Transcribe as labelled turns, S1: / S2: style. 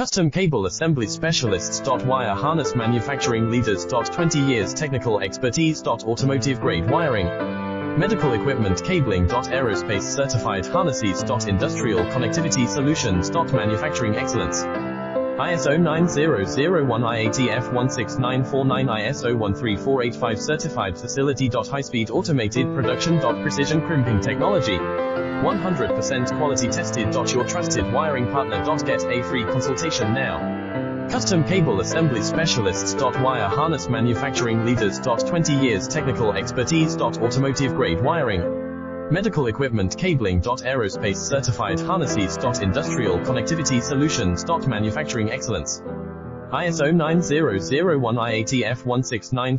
S1: Custom cable assembly specialists. Wire harness manufacturing leaders. 20 years technical expertise. Automotive grade wiring, medical equipment cabling. Aerospace certified harnesses. Industrial connectivity solutions. Manufacturing excellence. ISO 9001 IATF 16949 ISO 13485 certified facility. High-speed automated production. Precision crimping technology. 100% quality tested. Your trusted wiring partner. Get a free consultation now. Custom cable assembly specialists. Wire harness manufacturing leaders. 20 years technical expertise. Automotive grade wiring, medical equipment cabling. Aerospace certified harnesses. Industrial connectivity solutions. Manufacturing excellence. ISO 9001 IATF 16949